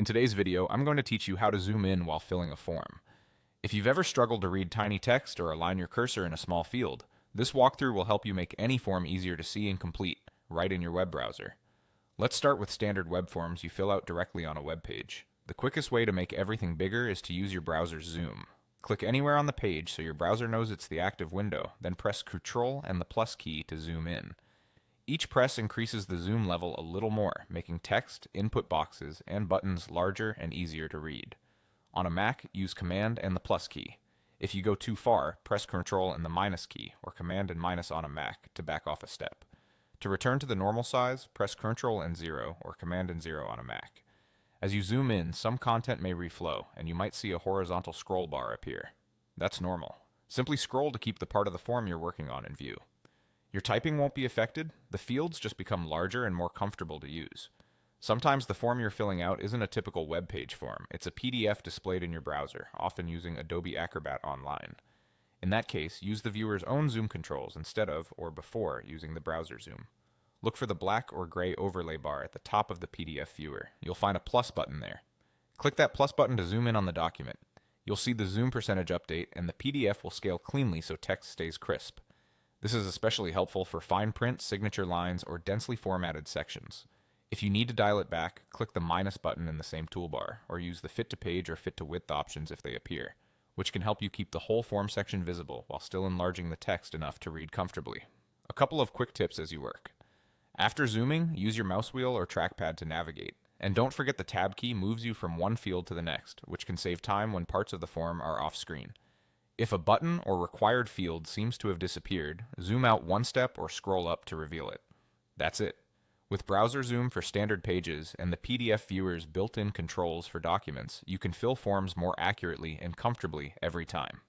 In today's video, I'm going to teach you how to zoom in while filling a form. If you've ever struggled to read tiny text or align your cursor in a small field, this walkthrough will help you make any form easier to see and complete, right in your web browser. Let's start with standard web forms you fill out directly on a web page. The quickest way to make everything bigger is to use your browser's zoom. Click anywhere on the page so your browser knows it's the active window, then press Ctrl and the plus key to zoom in. Each press increases the zoom level a little more, making text, input boxes, and buttons larger and easier to read. On a Mac, use Command and the plus key. If you go too far, press Ctrl and the minus key, or Command and minus on a Mac, to back off a step. To return to the normal size, press Ctrl and 0, or Command and 0 on a Mac. As you zoom in, some content may reflow, and you might see a horizontal scroll bar appear. That's normal. Simply scroll to keep the part of the form you're working on in view. Your typing won't be affected, the fields just become larger and more comfortable to use. Sometimes the form you're filling out isn't a typical web page form, it's a PDF displayed in your browser, often using Adobe Acrobat online. In that case, use the viewer's own zoom controls instead of, or before, using the browser zoom. Look for the black or gray overlay bar at the top of the PDF viewer. You'll find a plus button there. Click that plus button to zoom in on the document. You'll see the zoom percentage update, and the PDF will scale cleanly so text stays crisp. This is especially helpful for fine print, signature lines, or densely formatted sections. If you need to dial it back, click the minus button in the same toolbar, or use the fit to page or fit to width options if they appear, which can help you keep the whole form section visible while still enlarging the text enough to read comfortably. A couple of quick tips as you work. After zooming, use your mouse wheel or trackpad to navigate. And don't forget the tab key moves you from one field to the next, which can save time when parts of the form are off screen. If a button or required field seems to have disappeared, zoom out one step or scroll up to reveal it. That's it. With browser zoom for standard pages and the PDF viewer's built-in controls for documents, you can fill forms more accurately and comfortably every time.